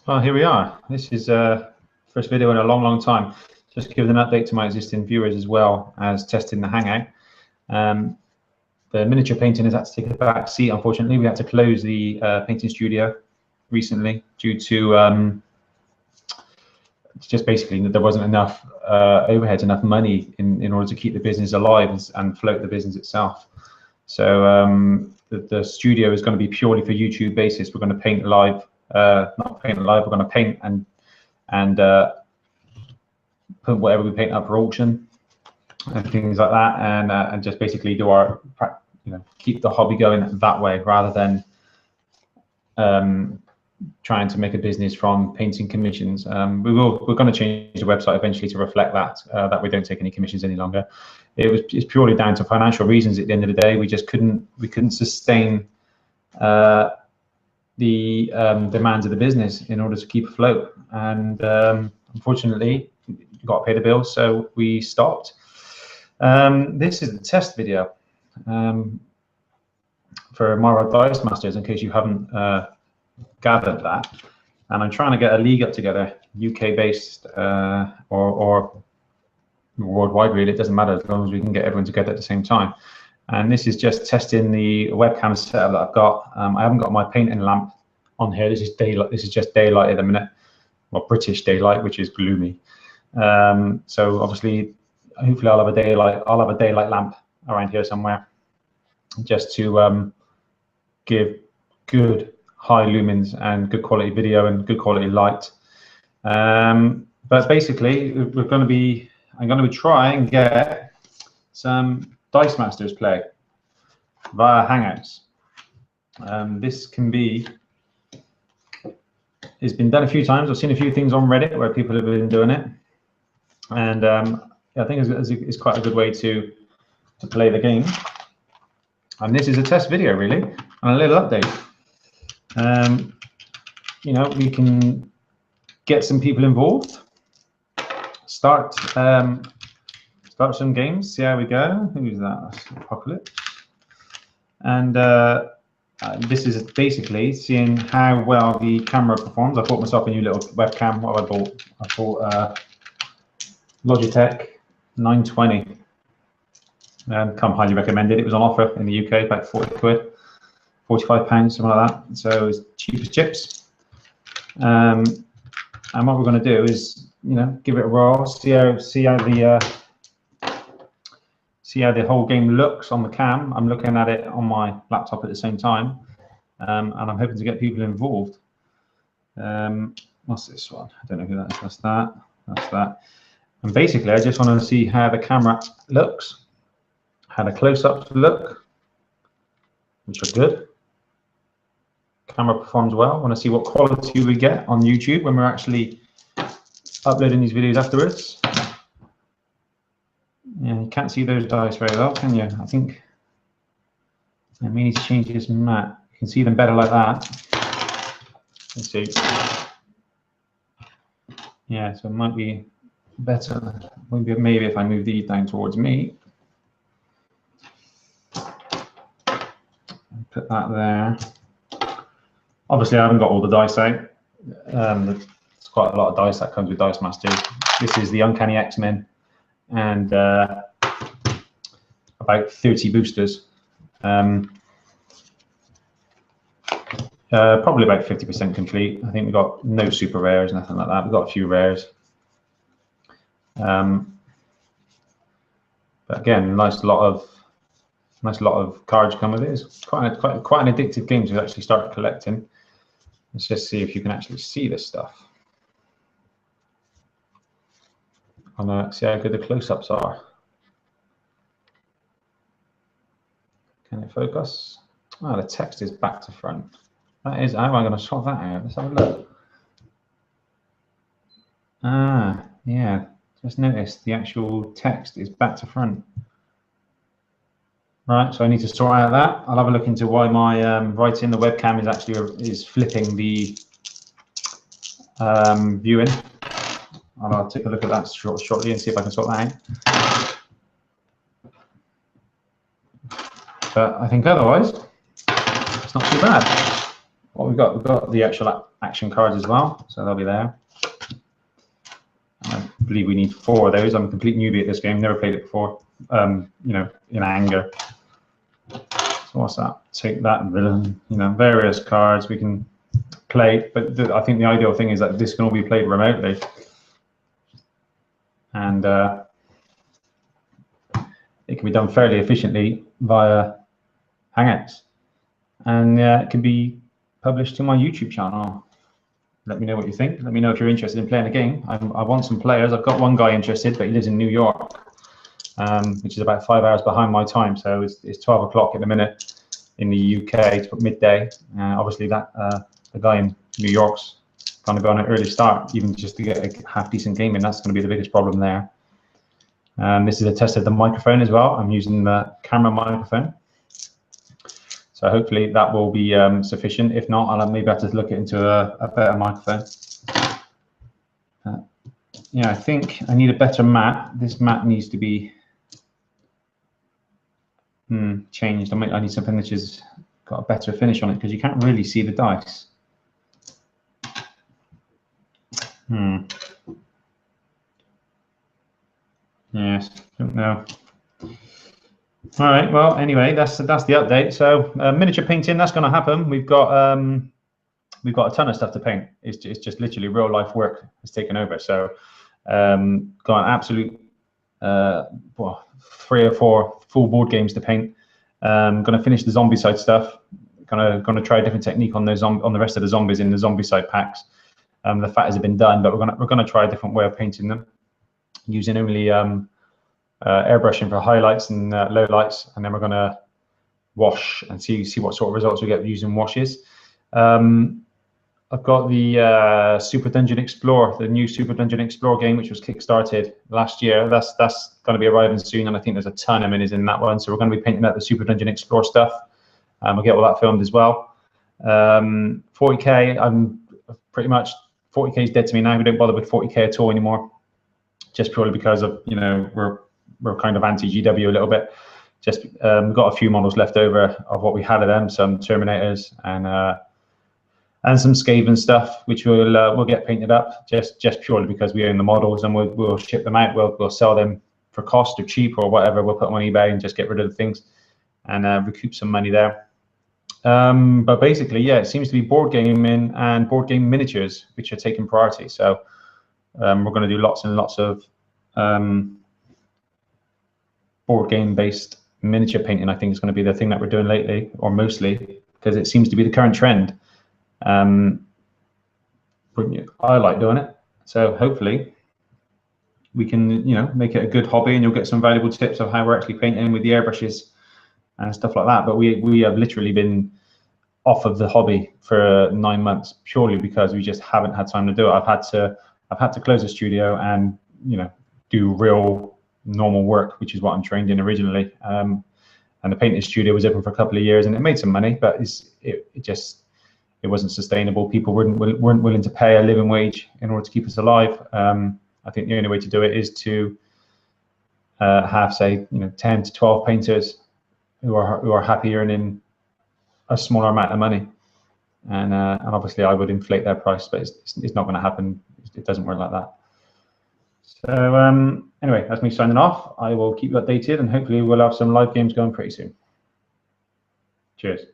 Well, here we are. This is first video in a long time. Just giving an update to my existing viewers as well as testing the Hangout. The miniature painting has had to take a back seat, unfortunately. We had to close the painting studio recently due to just basically there wasn't enough overheads, enough money in order to keep the business alive and float the business itself. So the studio is going to be purely for YouTube basis. We're going to paint live. Not paint live, we're going to paint and put whatever we paint up for auction and things like that, and just basically do our, keep the hobby going that way rather than trying to make a business from painting commissions. We're going to change the website eventually to reflect that we don't take any commissions any longer. It's purely down to financial reasons. At the end of the day, we just couldn't sustain the demands of the business in order to keep afloat, and unfortunately you got to pay the bills, so we stopped. This is the test video for Marvel Dice Masters, in case you haven't gathered that, and I'm trying to get a league up together, UK based or worldwide, really. It doesn't matter as long as we can get everyone together at the same time. And this is just testing the webcam setup that I've got. I haven't got my painting lamp on here. This is daylight. This is just daylight at the minute. Well, British daylight, which is gloomy. So obviously, hopefully, I'll have a daylight lamp around here somewhere, just to give good high lumens and good quality video and good quality light. But basically, I'm going to be trying and get some Dice Masters play via Hangouts. This it's been done a few times. I've seen a few things on Reddit where people have been doing it, and I think it's quite a good way to play the game. And this is a test video, really, and a little update. We can get some people involved, start some games, see how we go. Who's that? That's Apocalypse. And this is basically seeing how well the camera performs. I bought myself a new little webcam. What have I bought? I bought Logitech 920. Come highly recommended. It was on offer in the UK, about 40 quid, £45, something like that. So it's cheap as chips. And what we're going to do is, give it a roll, see how the whole game looks on the cam. I'm looking at it on my laptop at the same time, and I'm hoping to get people involved. What's this one? I don't know who that is. That's that. That's that. And basically, I just want to see how the camera looks, how the close-ups look, which are good. Camera performs well. I want to see what quality we get on YouTube when we're actually uploading these videos afterwards. Yeah, you can't see those dice very well, can you? I think I may need to change this map. You can see them better like that. Let's see. Yeah, so it might be better. Maybe if I move these down towards me. Put that there. Obviously, I haven't got all the dice out. There's quite a lot of dice that comes with Dice Masters. This is the Uncanny X-Men, and about 30 boosters. Probably about 50% complete. I think we've got no super rares, nothing like that. We've got a few rares. But again, nice lot of cards come with it. It's quite an addictive game to actually start collecting. Let's just see if you can actually see this stuff. See how good the close-ups are. Can it focus? Oh, the text is back to front. That is, how am I going to sort that out? Let's have a look. Ah, yeah. Just noticed the actual text is back to front. Right, so I need to sort out that. I'll have a look into why my writing, the webcam is flipping the viewing. And I'll take a look at that shortly and see if I can sort that out. But I think otherwise, it's not too bad. what we've got the actual action cards as well, so they'll be there. I believe we need 4 of those. I'm a complete newbie at this game, never played it before. You know, in anger. So what's that? Take that villain. You know, various cards we can play, but I think the ideal thing is that this can all be played remotely, and it can be done fairly efficiently via Hangouts, and it can be published to my YouTube channel. Let me know what you think. Let me know if you're interested in playing a game. I want some players. I've got one guy interested, but he lives in New York, which is about 5 hours behind my time. So it's 12 o'clock in the minute in the UK. It's midday. Obviously, that the guy in New York's going to be on an early start, even just to get a half decent game in. That's going to be the biggest problem there. This is a test of the microphone as well. I'm using the camera microphone. So hopefully that will be sufficient. If not, I'll maybe have to look into a better microphone. Yeah, I think I need a better mat. This mat needs to be changed. I need something that's just got a better finish on it, because you can't really see the dice. Yes, don't know. All right. Well, anyway, that's the update. So miniature painting, that's going to happen. We've got a ton of stuff to paint. It's just literally real life work has taken over. So got an absolute 3 or 4 full board games to paint. Going to finish the zombie side stuff. Going to try a different technique on those on the rest of the zombies in the zombie side packs. The fat has been done, but we're going to try a different way of painting them, using only airbrushing for highlights and low lights, and then we're going to wash and see what sort of results we get using washes. I've got the Super Dungeon Explorer, the new Super Dungeon Explorer game, which was kickstarted last year. That's going to be arriving soon, and I think there's a ton of minis in that one. So we're going to be painting out the Super Dungeon Explorer stuff. We'll get all that filmed as well. 40k, I'm pretty much 40k is dead to me now. We don't bother with 40k at all anymore, just purely because of, you know, we're kind of anti-GW a little bit. Just we've got a few models left over of what we had of them, some Terminators and some Skaven stuff, which we'll get painted up just purely because we own the models, and we'll ship them out. We'll sell them for cost or cheap or whatever. We'll put them on eBay and just get rid of the things and recoup some money there. But basically, yeah, it seems to be board gaming and board game miniatures which are taking priority. So we're going to do lots and lots of board game based miniature painting. I think is going to be the thing that we're doing lately, or mostly, because it seems to be the current trend. I like doing it, so hopefully we can, you know, make it a good hobby, and you'll get some valuable tips of how we're actually painting with the airbrushes and stuff like that. But we have literally been off of the hobby for 9 months purely because we just haven't had time to do it. I've had to close the studio and, you know, do real normal work, which is what I'm trained in originally. And the painting studio was open for a couple of years, and it made some money, but it wasn't sustainable. People weren't willing to pay a living wage in order to keep us alive. I think the only way to do it is to have, say, you know, 10 to 12 painters who are happy earning a smaller amount of money, and obviously I would inflate their price, but it's not going to happen. It doesn't work like that. So anyway, that's me signing off. I will keep you updated, and hopefully we'll have some live games going pretty soon. Cheers.